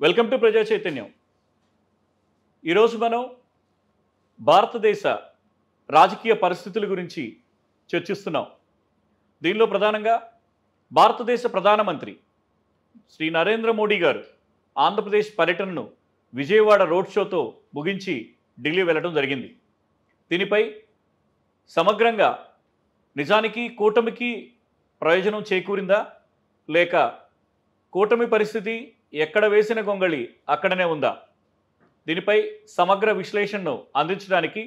Welcome to ప్రజా చైతన్యం. ఈరోజు మనం భారతదేశ రాజకీయ పరిస్థితుల గురించి చర్చిస్తున్నాం. దీనిలో ప్రధానంగా భారతదేశ ప్రధానమంత్రి శ్రీ నరేంద్ర మోడీ గారు ఆంధ్రప్రదేశ్ పర్యటనను విజయవాడ రోడ్ షోతో ముగించి ఢిల్లీ వెళ్ళడం జరిగింది. దీనిపై సమగ్రంగా నిజానికి కూటమికి ప్రయోజనం చేకూరిందా, లేక కూటమి పరిస్థితి ఎక్కడ వేసిన గొంగళి అక్కడనే ఉందా? దీనిపై సమగ్ర విశ్లేషణను అందించడానికి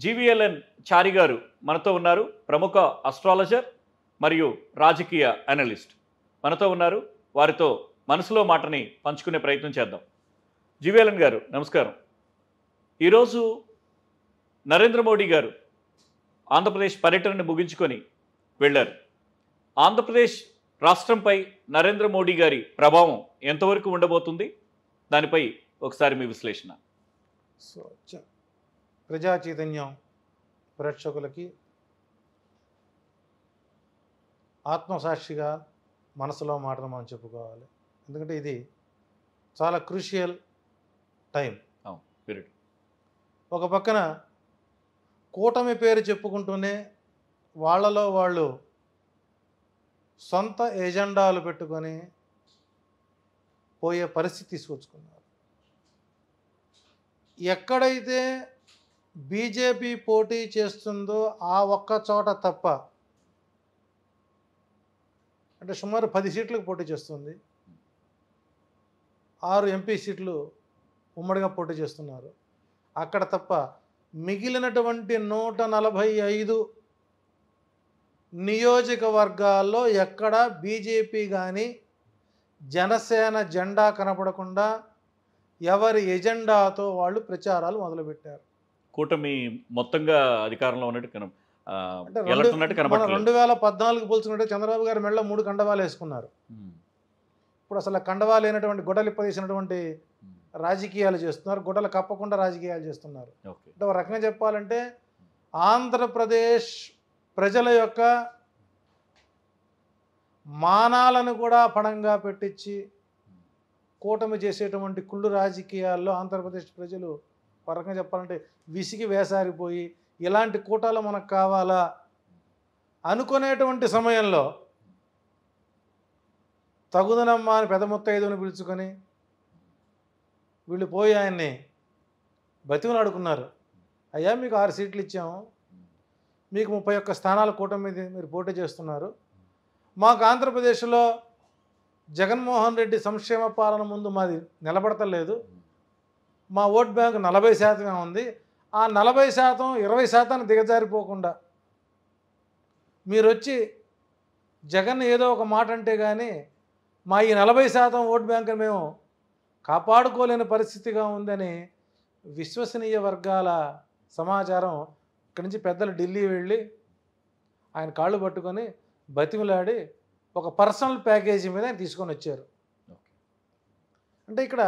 జీవీఎల్ఎన్ చారి గారు మనతో ఉన్నారు. ప్రముఖ అస్ట్రాలజర్ మరియు రాజకీయ అనలిస్ట్ మనతో ఉన్నారు. వారితో మనసులో మాటని పంచుకునే ప్రయత్నం చేద్దాం. జీవీఎల్ఎన్ గారు నమస్కారం. ఈరోజు నరేంద్ర మోడీ గారు ఆంధ్రప్రదేశ్ పర్యటనను ముగించుకొని వెళ్ళారు. ఆంధ్రప్రదేశ్ రాష్ట్రంపై నరేంద్ర మోడీ గారి ప్రభావం ఎంతవరకు ఉండబోతుంది? దానిపై ఒకసారి మీ విశ్లేషణ. సో ప్రజా చైతన్యం ప్రేక్షకులకి ఆత్మసాక్షిగా మనసులో మాటలు మనం చెప్పుకోవాలి. ఎందుకంటే ఇది చాలా క్రూషియల్ టైం. పీరియడ్. ఒక పక్కన కూటమి పేరు చెప్పుకుంటూనే వాళ్ళలో వాళ్ళు సొంత ఎజెండాలు పెట్టుకొని పోయే పరిస్థితి తీసుకొచ్చుకున్నారు. ఎక్కడైతే బీజేపీ పోటీ చేస్తుందో ఆ ఒక్క చోట తప్ప, అంటే సుమారు 10 సీట్లకు పోటీ చేస్తుంది, 6 ఎంపీ సీట్లు ఉమ్మడిగా పోటీ చేస్తున్నారు. అక్కడ తప్ప మిగిలినటువంటి 145 నియోజకవర్గాల్లో ఎక్కడ బీజేపీ కానీ జనసేన జెండా కనపడకుండా ఎవరి ఎజెండాతో వాళ్ళు ప్రచారాలు మొదలుపెట్టారు. కూటమి మొత్తంగా అధికారంలో ఉన్నట్టు అంటే 2014 పోల్చుకుంటే చంద్రబాబు గారు మెళ్ళ 3 కండవాలు వేసుకున్నారు. ఇప్పుడు అసలు కండవాలు లేనటువంటి గొడవలు ఇప్పదీసినటువంటి రాజకీయాలు చేస్తున్నారు. గొడవలు కప్పకుండా రాజకీయాలు చేస్తున్నారు. అంటే ఒక రకంగా చెప్పాలంటే ఆంధ్రప్రదేశ్ ప్రజల యొక్క మానాలను కూడా పణంగా పెట్టించి కూటమి చేసేటువంటి కుళ్ళు రాజకీయాల్లో ఆంధ్రప్రదేశ్ ప్రజలు ఒక రకంగా చెప్పాలంటే విసిగి వేసారిపోయి ఇలాంటి కూటాలు మనకు కావాలా అనుకునేటువంటి సమయంలో తగుదనమ్మా అని పెద్ద ముత్తైదుని పిలుచుకొని వీళ్ళు పోయి ఆయన్ని బతిమలాడుకున్నారు. అయ్యా మీకు 6 సీట్లు ఇచ్చాము, మీకు 31 స్థానాల కూటమి మీద మీరు పోటీ చేస్తున్నారు, మాకు ఆంధ్రప్రదేశ్లో జగన్మోహన్ రెడ్డి సంక్షేమ పాలన ముందు మాది నిలబడతలేదు, మా ఓట్ బ్యాంక్ 40% ఉంది, ఆ 40% 20% దిగజారిపోకుండా మీరు వచ్చి జగన్ ఏదో ఒక మాట అంటే కానీ మా ఈ 40% ఓట్ బ్యాంక్ మేము కాపాడుకోలేని పరిస్థితిగా ఉందని విశ్వసనీయ వర్గాల సమాచారం ఇక్కడి నుంచి పెద్దలు ఢిల్లీ వెళ్ళి ఆయన కాళ్ళు పట్టుకొని బతిమలాడి ఒక పర్సనల్ ప్యాకేజీ మీద ఆయన తీసుకొని వచ్చారు. అంటే ఇక్కడ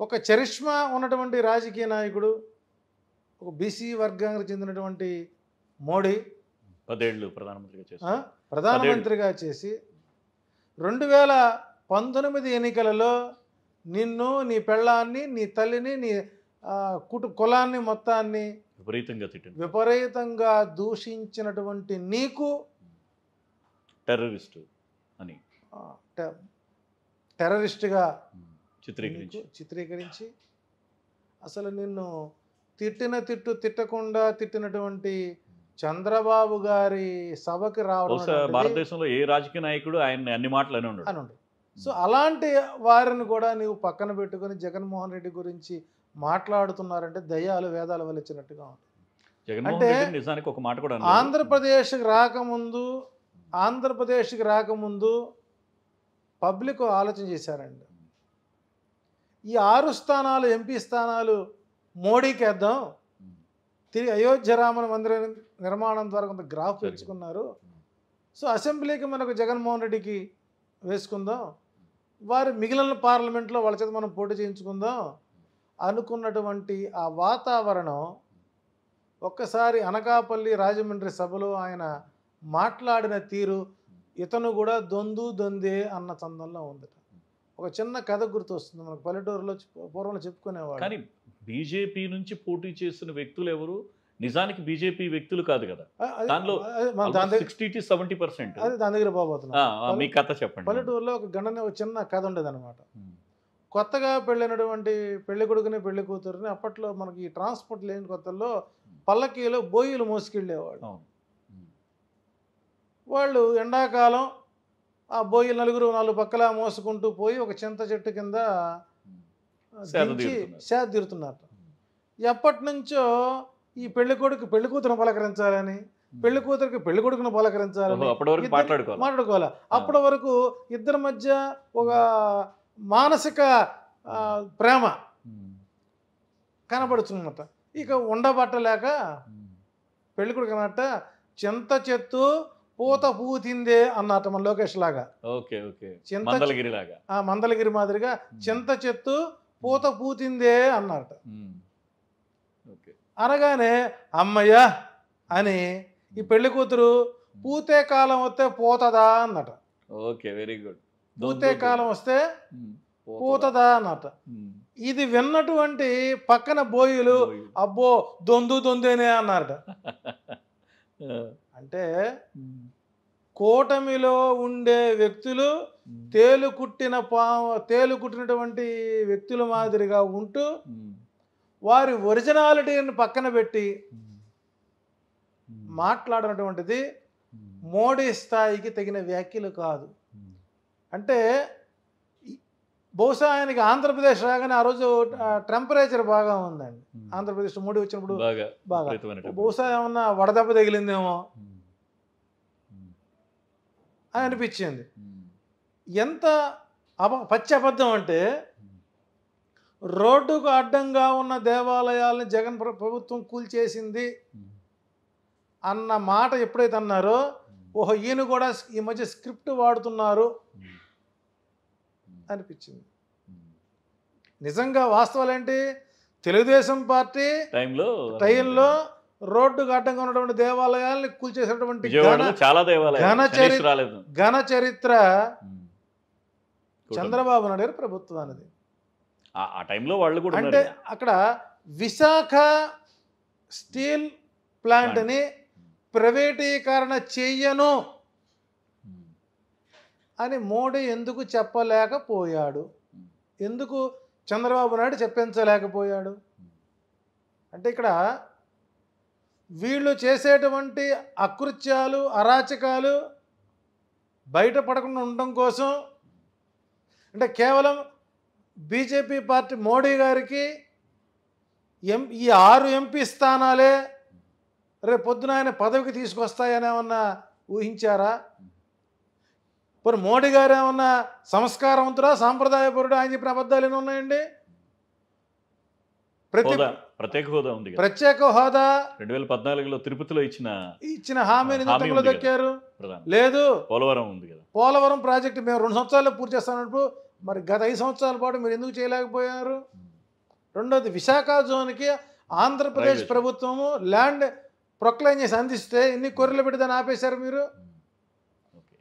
ఒక చరిష్మా ఉన్నటువంటి రాజకీయ నాయకుడు, ఒక బీసీ వర్గానికి చెందినటువంటి మోడీ 10 ఏళ్ళు ప్రధానమంత్రిగా చేసి 2019 ఎన్నికలలో నిన్ను, నీ పెళ్ళాన్ని, నీ తల్లిని, నీ కులాన్ని మొత్తాన్ని విపరీతంగా దూషించినటువంటి నీకు టెర్రరిస్ట్గా చిత్రీకరించి అసలు నిన్ను తిట్టకుండా తిట్టినటువంటి చంద్రబాబు గారి సభకి రావడం భారతదేశంలో ఏ రాజకీయ నాయకుడు ఆయన అన్ని మాటలు అని. సో అలాంటి వారిని కూడా నీవు పక్కన పెట్టుకొని జగన్మోహన్ రెడ్డి గురించి మాట్లాడుతున్నారంటే దయ్యాలు వేదాలు వలిచినట్టుగా ఉంది. అంటే ఆంధ్రప్రదేశ్కి రాకముందు పబ్లిక్ ఆలోచన చేశారండి, ఈ 6 స్థానాలు ఎంపీ స్థానాలు మోడీకి వేద్దాం, తిరిగి అయోధ్య రామ మందిర నిర్మాణం ద్వారా కొంత గ్రాఫ్ పెంచుకున్నారు, సో అసెంబ్లీకి మనకు జగన్మోహన్ రెడ్డికి వేసుకుందాం, వారి మిగిలిన పార్లమెంట్లో వాళ్ళ చేత మనం పోటీ చేయించుకుందాం అనుకున్నటువంటి ఆ వాతావరణం ఒక్కసారి అనకాపల్లి రాజమండ్రి సభలో ఆయన మాట్లాడిన తీరు ఇతను కూడా దొందే అన్న చందంలో ఉంది. ఒక చిన్న కథ గుర్తొస్తుంది మనకు. పల్లెటూరులో పూర్వంలో చెప్పుకునేవాళ్ళు. కానీ బీజేపీ నుంచి పోటీ చేసిన వ్యక్తులు ఎవరు నిజానికి బీజేపీ వ్యక్తులు కాదు కదా. దానిలో దాని 60-70%. దాని దగ్గర పోబోతున్నాం. మీ కథ చెప్పండి. పల్లెటూరులో ఒక చిన్న కథ ఉండేది అనమాట. కొత్తగా పెళ్ళైనటువంటి పెళ్లి కొడుకుని పెళ్లి కూతురుని అప్పట్లో మనకి ఈ ట్రాన్స్పోర్ట్ లేని కొత్తల్లో పల్లకీలో బోయిలు మోసుకెళ్ళేవాళ్ళు. వాళ్ళు ఎండాకాలం ఆ బోయిలు నలుగురు 4 పక్కల మోసుకుంటూ పోయి ఒక చింత చెట్టు కింద సేద తీరుతున్నారు. ఎప్పటి నుంచో ఈ పెళ్లి కొడుకు పెళ్లి కూతురుని పలకరించాలని, పెళ్లి కూతురికి పెళ్లి కొడుకును పలకరించాలని మాట్లాడుకోవాలి. అప్పటి వరకు ఇద్దరి మధ్య ఒక మానసిక ప్రేమ కనబడుతుందన్నమాట. ఇక ఉండబట్టలేక పెళ్లి కొడుకు అన్నట్ట చింత చెట్టు పూత పూతిందే అన్నట్ట మన లోకేష్ లాగా. మందలగిరి మాదిరిగా చింత చెట్టు పూత పూతిందే అన్నట్ట. అనగానే అమ్మయ్య అని ఈ పెళ్లి కూతురు పూతే కాలం వస్తే పోతదా అన్నట. Okay, very good. పూతే కాలం వస్తే పోతదా అన్నట. ఇది విన్నటువంటి పక్కన బోయిలు అబ్బో దొందేనే అన్నారట. అంటే కూటమిలో ఉండే వ్యక్తులు తేలు కుట్టినటువంటి వ్యక్తుల మాదిరిగా ఉంటూ వారి ఒరిజినాలిటీని పక్కన పెట్టి మాట్లాడినటువంటిది మోడీ స్థాయికి తగిన వ్యాఖ్యలు కాదు. అంటే బహుశా ఆయనకి ఆంధ్రప్రదేశ్ రాగానే ఆ రోజు టెంపరేచర్ బాగా ఉందండి. ఆంధ్రప్రదేశ్ మోడీ వచ్చినప్పుడు బాగా బహుశా ఏమన్నా వడదెబ్బ తగిలిందేమో అని అనిపించింది. ఎంత పచ్చి అబద్ధం అంటే రోడ్డుకు అడ్డంగా ఉన్న దేవాలయాలను జగన్ ప్రభుత్వం కూల్చేసింది అన్న మాట ఎప్పుడైతే అన్నారో, ఓహో ఈయన కూడా ఈ మధ్య స్క్రిప్ట్ వాడుతున్నారు అనిపించింది. నిజంగా వాస్తవాలు ఏంటి? తెలుగుదేశం పార్టీ టైంలో రోడ్డుకు అడ్డంగా ఉన్నటువంటి దేవాలయాలను కూల్చేసినటువంటి ఘన చరిత్ర చంద్రబాబు నాయుడు గారి ప్రభుత్వానికి. ఆ టైంలో వాళ్ళు కూడా అంటే అక్కడ విశాఖ స్టీల్ ప్లాంట్ని ప్రైవేటీకరణ చెయ్యను అని మోడీ ఎందుకు చెప్పలేకపోయాడు? ఎందుకు చంద్రబాబు నాయుడు చెప్పించలేకపోయాడు? అంటే ఇక్కడ వీళ్ళు చేసేటువంటి అకృత్యాలు అరాచకాలు బయటపడకుండా ఉండడం కోసం, అంటే కేవలం బీజేపీ పార్టీ మోడీ గారికి ఈ 6 ఎంపీ స్థానాలే రేపు పొద్దున ఆయన పదవికి తీసుకొస్తాయని ఏమన్నా ఊహించారా? మరి మోడీ గారు ఏమన్నా సంస్కారవంతుడా సాంప్రదాయపరుడు? ఆయన చెప్పిన అబద్ధాలు ఎన్ని ఉన్నాయండి? ప్రత్యేక హోదా 2014లో తిరుపతిలో ఇచ్చిన హామీని ఎందుకు దక్కారు? లేదు. పోలవరం ప్రాజెక్టు మేము 2 సంవత్సరాల్లో పూర్తి చేస్తానప్పుడు మరి గత 5 సంవత్సరాల పాటు మీరు ఎందుకు చేయలేకపోయారు? రెండోది, విశాఖ జోన్కి ఆంధ్రప్రదేశ్ ప్రభుత్వము ల్యాండ్ ప్రొక్లైన్ చేసి అందిస్తే ఎన్ని కొర్రెలు పెట్టి దాన్ని ఆపేశారు మీరు?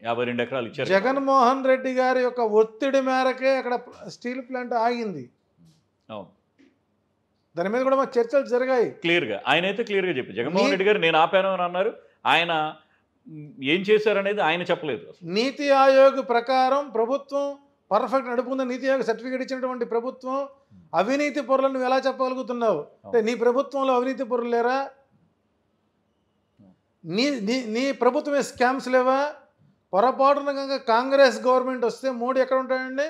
52 ఎకరాలు ఇచ్చారు. జగన్మోహన్ రెడ్డి గారి యొక్క ఒత్తిడి మేరకే అక్కడ స్టీల్ ప్లాంట్ ఆగింది. దాని మీద కూడా మాకు చర్చలు జరిగాయి. క్లియర్గా ఆయన అయితే క్లియర్గా చెప్పి జగన్మోహన్ రెడ్డి గారు నేను ఆపాను అని అన్నారు. ఆయన ఏం చేశారనేది ఆయన చెప్పలేదు. నీతి ఆయోగ్ ప్రకారం ప్రభుత్వం పర్ఫెక్ట్ నడుపుకుందని నీతి ఆయోగ్ సర్టిఫికేట్ ఇచ్చినటువంటి ప్రభుత్వం అవినీతి పరులను నువ్వు ఎలా చెప్పగలుగుతున్నావు? అంటే నీ ప్రభుత్వంలో అవినీతి పరులు లేరా? నీ ప్రభుత్వమే స్కామ్స్ లేవా? పొరపాటున కాంగ్రెస్ గవర్నమెంట్ వస్తే మోడీ ఎక్కడ ఉంటాడండి?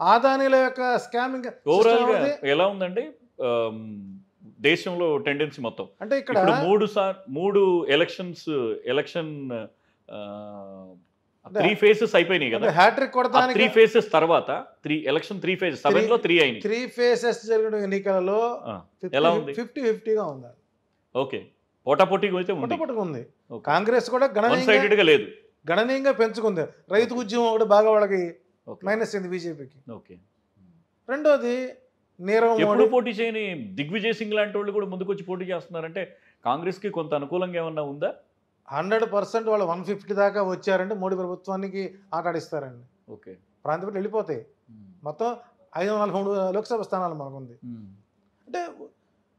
ఆదానీల యొక్క స్కామింగ్ ఎలా ఉందండి దేశంలో టెండెన్సీ మొత్తం? అంటే ఇక్కడ 3 ఎలక్షన్ 3 phases అయిపోయినాయి కదా. హ్యాట్రిక్ కొడతానికి 3 phases తర్వాత 3 phases 7లో 3 అయినాయి. 3 phases జరిగిన ఎన్నికలలో ఎలా ఉంది? 50-50గా ఉంది. ఓకే, పోటాపోటీగా అయితే ఉంది. కాంగ్రెస్ కూడా గణనీయంగా పెంచుకుంది. రైతు ఉద్యమం కూడా బాగా వాళ్ళకి మైనస్ అయింది బీజేపీకి. రెండోది, నీరవ్ మోడీ పోటీ చేయని దిగ్విజయ్ సింగ్ లాంటి వాళ్ళు కూడా ముందుకొచ్చి పోటీ చేస్తున్నారంటే కాంగ్రెస్కి కొంత అనుకూలంగా ఏమన్నా ఉందా? 100% వాళ్ళు 150 దాకా వచ్చారంటే మోడీ ప్రభుత్వానికి ఆటాడిస్తారండి. ఓకే, ప్రాంతీయ వెళ్ళిపోతాయి. మొత్తం 543 లోక్సభ స్థానాలు మనకుంది. అంటే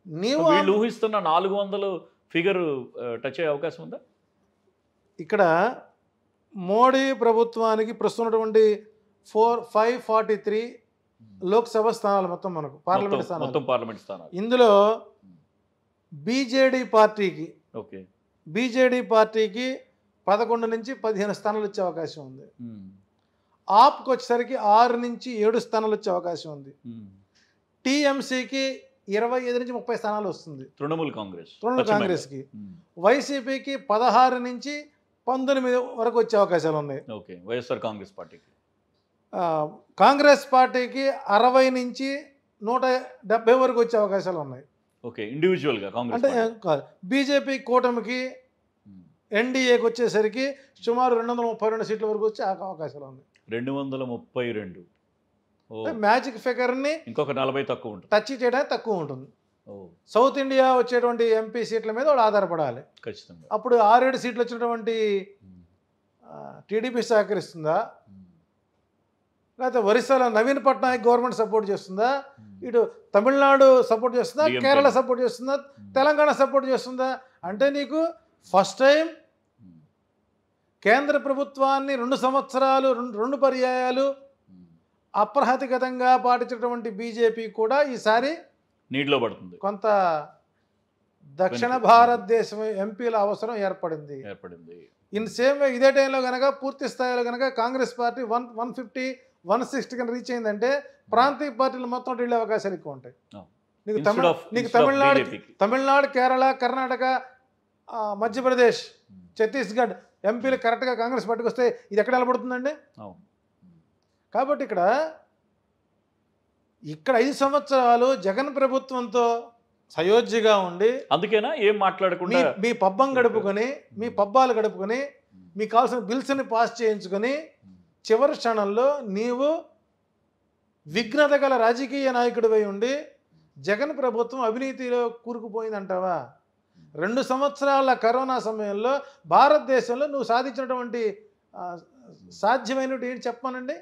నీవు వీళ్ళు ఊహిస్తున్న 400 ఫిగర్ టచ్ అయ్యే అవకాశం ఉందా? ఇక్కడ మోడీ ప్రభుత్వానికి ప్రస్తుతం ఉన్నటువంటి 543 లోక్సభ స్థానాలు మొత్తం మనకు పార్లమెంట్ స్థానాలు. పార్లమెంట్ స్థానాలు. ఇందులో బీజేడీ పార్టీకి ఓకే, బీజేడీ పార్టీకి 11 నుంచి 15 స్థానాలు వచ్చే అవకాశం ఉంది. ఆప్కి వచ్చేసరికి 6 నుంచి 7 స్థానాలు వచ్చే అవకాశం ఉంది. టీఎంసీకి 25 నుంచి 30 స్థానాలు వస్తుంది. తృణమూల్ కాంగ్రెస్కి. వైసీపీకి 16 నుంచి 19 వరకు వచ్చే అవకాశాలు ఉన్నాయి. ఓకే, వైఎస్ఆర్ కాంగ్రెస్ పార్టీకి. కాంగ్రెస్ పార్టీకి 60 నుంచి 170 వరకు వచ్చే అవకాశాలు ఉన్నాయి. ఓకే, ఇండివిజువల్గా కాంగ్రెస్ అంటే బీజేపీ కూటమికి ఎన్డీఏకి వచ్చేసరికి సుమారు 232 సీట్ల వరకు వచ్చే అవకాశాలు ఉన్నాయి. 232 మ్యాజిక్ ఫిగర్ని ఇంకొక 40 తక్కువ ఉంటుంది, టచ్ చేయడానికి తక్కువ ఉంటుంది. సౌత్ ఇండియా వచ్చేటువంటి ఎంపీ సీట్ల మీద వాళ్ళు ఆధారపడాలి ఖచ్చితంగా. అప్పుడు 6-7 సీట్లు వచ్చినటువంటి టీడీపీ సహకరిస్తుందా, లేకపోతే ఒరిస్సాలో నవీన్ పట్నాయక్ గవర్నమెంట్ సపోర్ట్ చేస్తుందా, ఇటు తమిళనాడు సపోర్ట్ చేస్తుందా, కేరళ సపోర్ట్ చేస్తుందా, తెలంగాణ సపోర్ట్ చేస్తుందా? అంటే నీకు ఫస్ట్ టైం కేంద్ర ప్రభుత్వాన్ని 2 సంవత్సరాలు 2 పర్యాయాలు అప్రహతిగతంగా పాటించినటువంటి బీజేపీ కూడా ఈసారి నీటిలో పడుతుంది. కొంత దక్షిణ భారతదేశం ఎంపీల అవసరం ఏర్పడింది. ఇన్ సేమ్ వే ఇదే టైంలో కనుక పూర్తి స్థాయిలో కనుక కాంగ్రెస్ పార్టీ 150-160 కనుక రీచ్ అయిందంటే ప్రాంతీయ పార్టీలు మొత్తం వెళ్ళే అవకాశాలు ఎక్కువ ఉంటాయి. నీకు తమిళనాడు, కేరళ, కర్ణాటక, మధ్యప్రదేశ్, ఛత్తీస్గఢ్ ఎంపీలు కరెక్ట్గా కాంగ్రెస్ పార్టీకి వస్తే ఇది ఎక్కడ నిలబడుతుందండి? కాబట్టి ఇక్కడ 5 సంవత్సరాలు జగన్ ప్రభుత్వంతో సయోధ్యగా ఉండి అందుకేనా ఏం మాట్లాడకుండా మీ పబ్బం గడుపుకొని, మీ పబ్బాలు గడుపుకొని, మీకు కావాల్సిన బిల్స్ని పాస్ చేయించుకొని చివరి క్షణంలో నీవు విఘ్నత గల రాజకీయ నాయకుడివై ఉండి జగన్ ప్రభుత్వం అవినీతిలో కూరుకుపోయిందంటావా? 2 సంవత్సరాల కరోనా సమయంలో భారతదేశంలో నువ్వు సాధించినటువంటి సాధ్యమైనటువంటి ఏంటి చెప్పానండి?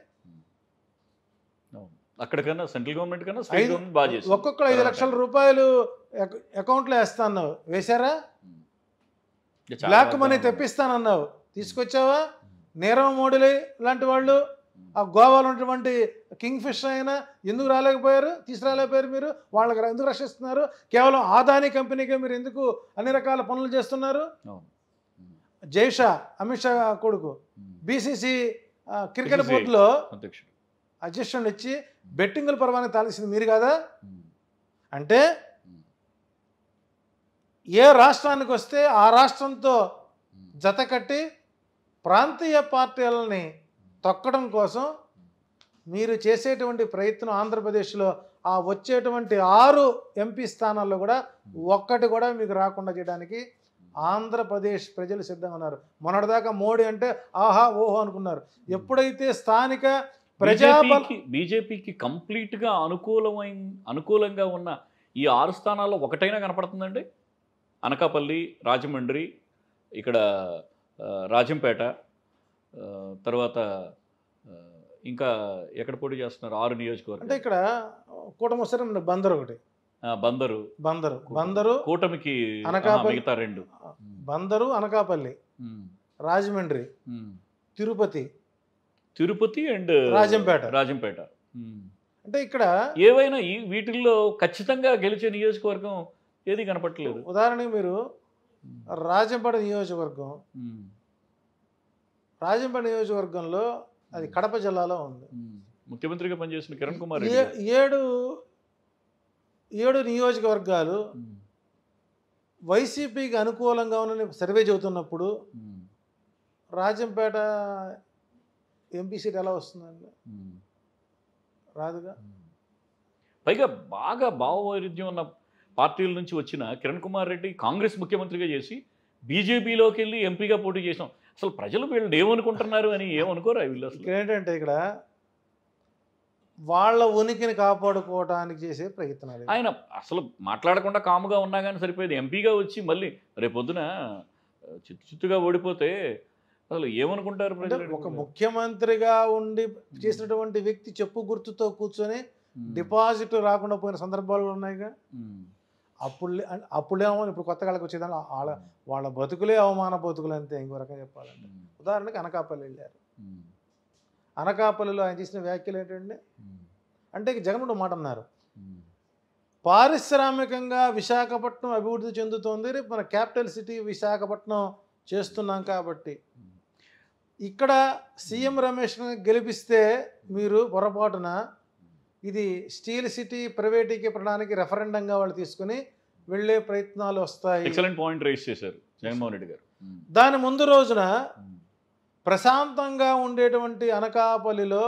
అక్కడికన్నా సెంట్రల్ గవర్నమెంట్ కన్నా స్టేట్ గవర్నమెంట్ బాగా చేసింది. ఒక్కొక్కరు 5 లక్షల రూపాయలు అకౌంట్లో వేస్తాన్నావు, వేశారా? బ్లాక్ మనీ తెప్పిస్తానన్నావు, తీసుకొచ్చావా? నీరవ్ మోడీ లాంటి వాళ్ళు ఆ గోవాలో ఉన్నటువంటి కింగ్ ఫిష్ అయినా ఎందుకు రాలేకపోయారు, తీసుకురాలేకపోయారు? మీరు వాళ్ళకి ఎందుకు రక్షిస్తున్నారు? కేవలం ఆదాని కంపెనీకే మీరు ఎందుకు అన్ని రకాల పనులు చేస్తున్నారు? జైషా, అమిత్ షా కొడుకు, బీసీసీ క్రికెట్ బోర్డులో అధ్యక్షుడిని ఇచ్చి బెట్టింగుల పర్వాన్ని తాల్సింది మీరు కదా? అంటే ఏ రాష్ట్రానికి వస్తే ఆ రాష్ట్రంతో జత కట్టి ప్రాంతీయ పార్టీలని తొక్కడం కోసం మీరు చేసేటువంటి ప్రయత్నం ఆంధ్రప్రదేశ్లో ఆ వచ్చేటువంటి 6 ఎంపీ స్థానాల్లో కూడా ఒక్కటి కూడా మీకు రాకుండా చేయడానికి ఆంధ్రప్రదేశ్ ప్రజలు సిద్ధంగా ఉన్నారు. మొన్నటిదాకా మోడీ అంటే ఆహా ఓహో అనుకున్నారు. ఎప్పుడైతే స్థానిక బీజేపీకి కంప్లీట్గా అనుకూలంగా ఉన్న ఈ 6 స్థానాల్లో ఒకటైనా కనపడుతుందండి? అనకాపల్లి, రాజమండ్రి, ఇక్కడ రాజంపేట, తర్వాత ఇంకా ఎక్కడ పోటీ చేస్తున్నారు? 6 నియోజకవర్గం. అంటే ఇక్కడ కూటమి బందరు ఒకటి, బందరు కూటమికి అనకాపల్లి, మిగతా 2 బందరు, అనకాపల్లి, రాజమండ్రి, తిరుపతి అండ్ రాజంపేట. అంటే ఇక్కడ ఏవైనా వీటిల్లో ఖచ్చితంగా గెలిచే నియోజకవర్గం ఏది కనపట్లేదు. ఉదాహరణకి మీరు రాజంపేట నియోజకవర్గంలో అది కడప జిల్లాలో ఉంది. ముఖ్యమంత్రిగా పనిచేసిన కిరణ్ కుమార్ 7 నియోజకవర్గాలు వైసీపీకి అనుకూలంగా ఉన్న సర్వే చెబుతున్నప్పుడు రాజంపేట ఎంపీ సీట్ ఎలా వస్తుందండి? రాదుగా. పైగా బాగా భావవైరుధ్యం ఉన్న పార్టీల నుంచి వచ్చిన కిరణ్ కుమార్ రెడ్డి కాంగ్రెస్ ముఖ్యమంత్రిగా చేసి బీజేపీలోకి వెళ్ళి ఎంపీగా పోటీ చేసాం. అసలు ప్రజలు వీళ్ళు ఏమనుకుంటున్నారు అని ఏమనుకోరా వీళ్ళు? అసలు ఏంటంటే ఇక్కడ వాళ్ళ ఉనికిని కాపాడుకోవడానికి చేసే ప్రయత్నాలు. ఆయన అసలు మాట్లాడకుండా కాముగా ఉన్నా కానీ సరిపోయేది. ఎంపీగా వచ్చి మళ్ళీ రేపొద్దున చిత్తుగా ఓడిపోతే అసలు ఏమనుకుంటారు అంటే ప్రజలు? ఒక ముఖ్యమంత్రిగా ఉండి చేసినటువంటి వ్యక్తి చెప్పు గుర్తుతో కూర్చొని డిపాజిట్ రాకుండా పోయిన సందర్భాలు కూడా ఉన్నాయిగా. అప్పుడేమో ఇప్పుడు కొత్త కాళ్ళకి వచ్చేదాన్ని వాళ్ళ బతుకులే అవమాన బతుకులు అంతే. ఇంకో రకంగా చెప్పాలంటే ఉదాహరణకి అనకాపల్లి వెళ్ళారు. అనకాపల్లిలో ఆయన చేసిన వ్యాఖ్యలు ఏంటంటే, అంటే జగన్మోహన్ మాట అన్నారు, పారిశ్రామికంగా విశాఖపట్నం అభివృద్ధి చెందుతోంది, రేపు మన క్యాపిటల్ సిటీ విశాఖపట్నం చేస్తున్నాం కాబట్టి ఇక్కడ సీఎం రమేష్ని గెలిపిస్తే మీరు పొరపాటున ఇది స్టీల్ సిటీ ప్రైవేటీకరణానికి రెఫరెండంగా వాళ్ళు తీసుకుని వెళ్ళే ప్రయత్నాలు వస్తాయి. ఎక్సలెంట్ పాయింట్ రైజ్ చేశారు జగన్మోహన్ రెడ్డి గారు. దాని ముందు రోజున ప్రశాంతంగా ఉండేటువంటి అనకాపల్లిలో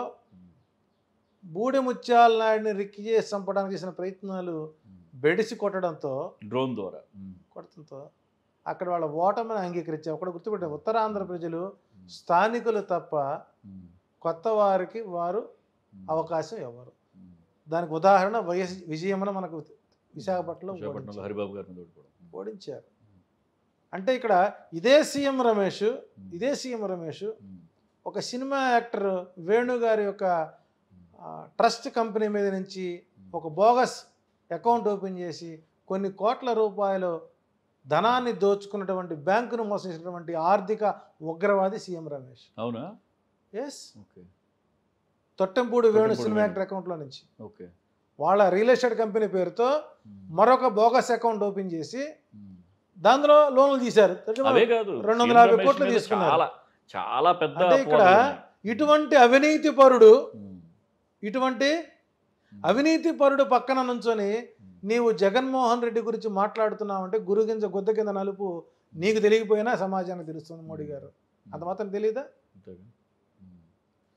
బూడి ముత్యాల నాయుడిని రిక్కి చేసి చంపడానికి చేసిన ప్రయత్నాలు బెడిసి కొట్టడంతో, డ్రోన్ ద్వారా కొట్టడంతో అక్కడ వాళ్ళ ఓటమిని అంగీకరించారు. ఒకటి గుర్తుపెట్టారు, ఉత్తరాంధ్ర ప్రజలు స్థానికులు తప్ప కొత్త వారికి వారు అవకాశం ఇవ్వరు. దానికి ఉదాహరణ వైఎస్ విజయమ్మను మనకు విశాఖపట్నంలో హరిబాబు గారిని ఓడించారు. అంటే ఇక్కడ ఇదే సీఎం రమేష్ ఒక సినిమా యాక్టర్ వేణు గారి యొక్క ట్రస్ట్ కంపెనీ మీద నుంచి ఒక బోగస్ అకౌంట్ ఓపెన్ చేసి కొన్ని కోట్ల రూపాయలు ధనాన్ని దోచుకున్నటువంటి బ్యాంకును మోసేసినటువంటి ఆర్థిక ఉగ్రవాది సీఎం రమేష్. అవునా? Yes. Thottempudi Venu cinema actor అకౌంట్లో నుంచి వాళ్ళ రియల్ ఎస్టేట్ కంపెనీ పేరుతో మరొక బోగస్ అకౌంట్ ఓపెన్ చేసి దాంట్లో లోన్లు తీశారు. 250 కోట్లు తీసుకున్నారు. చాలా పెద్ద. అంటే ఇక్కడ ఇటువంటి అవినీతి పరుడు పక్కన నుంచొని నీవు జగన్మోహన్ రెడ్డి గురించి మాట్లాడుతున్నావంటే గురుగింజ గుద్ద కింద నలుపు నీకు తెలియకపోయినా సమాజానికి తెలుస్తుంది. మోడీ గారు అంత మాత్రం తెలియదా?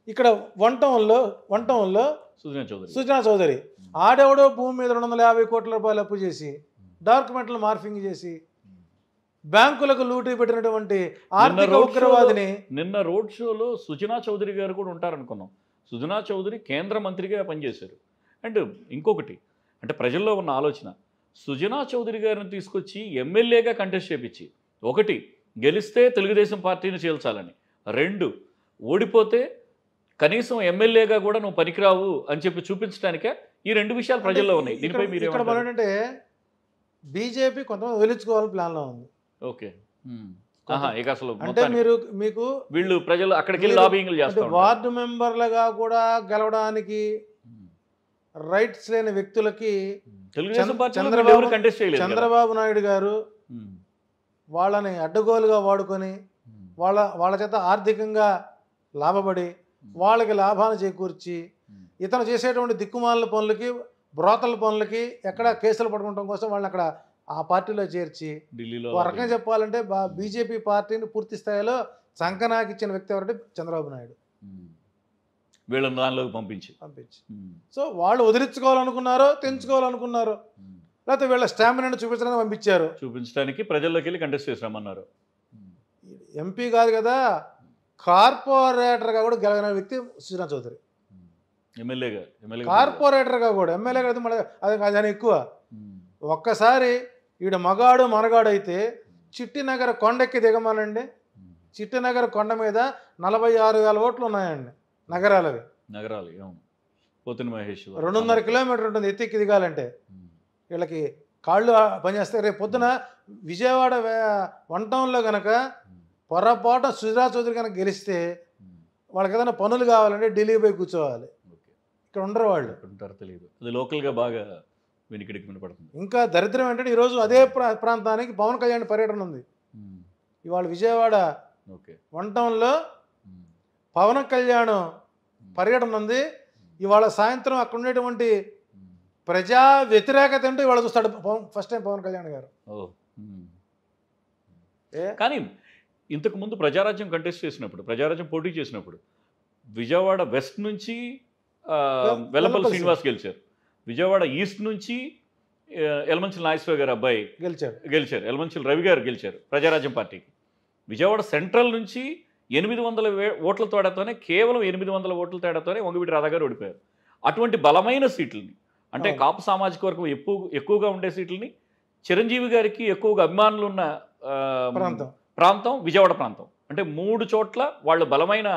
ఇక్కడ వన్ టౌన్లో సుజనా చౌదరి ఆడెవడో భూమి మీద 250 కోట్ల రూపాయలు అప్పు చేసి డాక్యుమెంట్లు మార్ఫింగ్ చేసి బ్యాంకులకు లూటీ పెట్టినటువంటి ఆర్థిక ఉగ్రవాదిని. నిన్న రోడ్ షోలో సుజనా చౌదరి గారు కూడా ఉంటారనుకున్నాం. సుజనా చౌదరి కేంద్ర మంత్రిగా పనిచేశారు. అండ్ ఇంకొకటి అంటే ప్రజల్లో ఉన్న ఆలోచన, సుజనా చౌదరి గారిని తీసుకొచ్చి ఎమ్మెల్యేగా కంటెస్ట్ చేపించి, ఒకటి గెలిస్తే తెలుగుదేశం పార్టీని చేల్చాలని, 2 ఓడిపోతే కనీసం ఎమ్మెల్యేగా కూడా నువ్వు పనికిరావు అని చెప్పి చూపించడానికే ఈ 2 విషయాలు ప్రజల్లో ఉన్నాయి. దీనిపై మీరు ఏమంటే బీజేపీ కొంతమంది వదిలించుకోవాలని ప్లాన్లో ఉంది. ఓకే. ఇక అసలు అంటే మీకు వీళ్ళు ప్రజలు అక్కడికి వెళ్ళి లాబింగ్లు చేస్తారు. వార్డు మెంబర్లుగా కూడా గెలవడానికి రైట్స్ లేని వ్యక్తులకి చంద్రబాబు నాయుడు గారు వాళ్ళని అడ్డగోలుగా వాడుకొని వాళ్ళ చేత ఆర్థికంగా లాభపడి వాళ్ళకి లాభాన్ని చేకూర్చి ఇతను చేసేటువంటి దిక్కుమాల పనులకి, బ్రోతల పనులకి ఎక్కడ కేసులు పడుకోవడం కోసం వాళ్ళని అక్కడ ఆ పార్టీలో చేర్చి, ఒక రకంగా చెప్పాలంటే బీజేపీ పార్టీని పూర్తి స్థాయిలో సంకనాకి ఇచ్చిన వ్యక్తి ఎవరంటే చంద్రబాబు నాయుడు. వీళ్ళని దానిలోకి పంపించి సో వాళ్ళు వదిలించుకోవాలనుకున్నారో తెంచుకోవాలనుకున్నారో, లేకపోతే వీళ్ళ స్టామినాను చూపించడానికి పంపించారు. చూపించడానికి ప్రజల్లోకి వెళ్ళి కంటెస్ట్ చేసినామన్నారు. ఎంపీ కాదు కదా, కార్పొరేటర్గా కూడా గెలవని వ్యక్తి సుజనా చౌదరి. కార్పొరేటర్గా కూడా, ఎమ్మెల్యే కాదు మళ్ళీ అది ఎక్కువ. ఒక్కసారి ఈడ మగాడు మనగాడు అయితే చిట్టినగర్ కొండెక్కి దిగమానండి. చిట్టినగర్ కొండ మీద 46,000 ఓట్లు ఉన్నాయండి. నగరాలు 2.5 కిలోమీటర్ ఉంటుంది ఎత్తికి దిగాలంటే. వీళ్ళకి కాళ్ళు పనిచేస్తే రేపు పొద్దున విజయవాడ వన్ టౌన్లో కనుక పొరపాటు సుజనా చౌదరి కనుక గెలిస్తే వాళ్ళకి ఏదైనా పనులు కావాలంటే ఢిల్లీ పోయి కూర్చోవాలి. ఇక్కడ ఉండరు వాళ్ళు. తెలియదు, అది లోకల్గా బాగా వెనుకడికి వినపడుతుంది. ఇంకా దరిద్రం ఏంటంటే ఈరోజు అదే ప్రాంతానికి పవన్ కళ్యాణ్ పర్యటన ఉంది. ఇవాళ విజయవాడ వన్ టౌన్లో పవన్ కళ్యాణ్ పర్యటన ఉంది. ఇవాళ సాయంత్రం అక్కడ ఉండేటువంటి ప్రజా వ్యతిరేకత అంటే ఇవాళ చూస్తాడు ఫస్ట్ టైం పవన్ కళ్యాణ్ గారు. కానీ ఇంతకుముందు ప్రజారాజ్యం కంటెస్ట్ చేసినప్పుడు, ప్రజారాజ్యం పోటీ చేసినప్పుడు విజయవాడ వెస్ట్ నుంచి వెల్లంపల్లి శ్రీనివాస్ గెలిచారు. విజయవాడ ఈస్ట్ నుంచి యలమంచిలి నాగేశ్వరరావు గారు అబ్బాయి గెలిచారు. యలమంచిలి రవి గారు గెలిచారు ప్రజారాజ్యం పార్టీకి. విజయవాడ సెంట్రల్ నుంచి 800 ఓట్ల తేడాతోనే, కేవలం 800 ఓట్ల తేడాతోనే వంగవీటి రాధా గారు ఓడిపోయారు. అటువంటి బలమైన సీట్లని, అంటే కాపు సామాజిక వర్గం ఎక్కువగా ఉండే సీట్లని, చిరంజీవి గారికి ఎక్కువగా అభిమానులు ఉన్న ప్రాంతం విజయవాడ ప్రాంతం. అంటే 3 చోట్ల వాళ్ళు బలమైన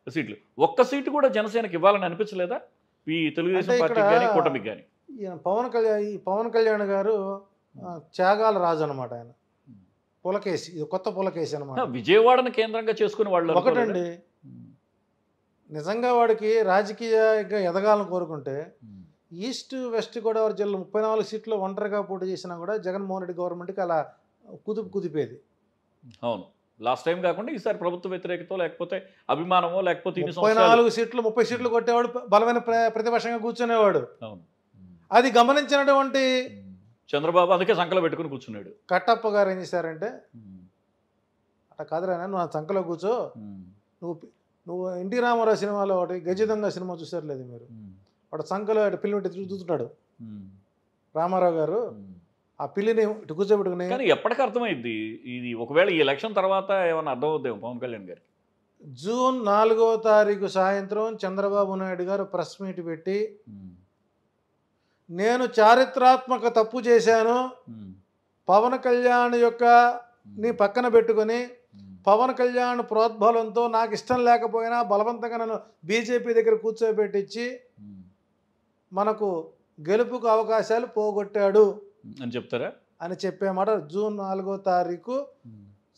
సీట్లు. ఒక్క సీటు కూడా జనసేనకి ఇవ్వాలని అనిపించలేదా? ఈ తెలుగుదేశం అంటే పార్టీకి కానీ కూటమికి కానీ? ఈయన పవన్ కళ్యాణ్ గారు త్యాగాల రాజు అనమాట. ఆయన పులకేసి, ఇది కొత్త పులకేసి అనమాట. విజయవాడను కేంద్రంగా చేసుకుని వాళ్ళు ఒకటండి, నిజంగా వాడికి రాజకీయంగా ఎదగాలని కోరుకుంటే ఈస్ట్ వెస్ట్ గోదావరి జిల్లా 34 సీట్లు ఒంటరిగా పోటీ చేసినా కూడా జగన్మోహన్ రెడ్డి గవర్నమెంట్కి అలా కుదిపేది. అవును, లాస్ట్ టైం కాకుండా ఈసారి ప్రభుత్వ వ్యతిరేకతో లేకపోతే అభిమానమో లేకపోతే 34 సీట్లు 30 సీట్లు కొట్టేవాడు, బలమైన ప్రతిపక్షంగా కూర్చునేవాడు. అవును, అది గమనించినటువంటి చంద్రబాబు అందుకే సంకలో పెట్టుకుని కూర్చున్నాడు. కట్టప్ప గారు ఏం చేశారంటే, అట్లా కాదురా నువ్వు నా సంకలో కూర్చో, నువ్వు ఎన్టీ రామారావు సినిమాలో ఒకటి గజదొంగ సినిమా చూసారులేదు మీరు, వాడు సంకలో పిల్లి పెట్టి చూస్తున్నాడు రామారావు గారు, ఆ పిల్లిని ఇటు కూర్చోబెట్టుకుని. కానీ ఎప్పటికీ అర్థమైంది ఇది, ఒకవేళ ఈ ఎలక్షన్ తర్వాత ఏమైనా అర్థం అవుద్దేమో పవన్ కళ్యాణ్ గారికి. జూన్ 4వ తారీఖు సాయంత్రం చంద్రబాబు నాయుడు గారు ప్రెస్ మీట్ పెట్టి, నేను చారిత్రాత్మక తప్పు చేశాను, పవన్ కళ్యాణ్ యొక్క నీ పక్కన పెట్టుకొని పవన్ కళ్యాణ్ ప్రోద్బలంతో నాకు ఇష్టం లేకపోయినా బలవంతంగా నన్ను బీజేపీ దగ్గర కూర్చోబెట్టించి మనకు గెలుపుకు అవకాశాలు పోగొట్టాడు అని చెప్తారా అని చెప్పే మాట జూన్ 4వ తారీఖు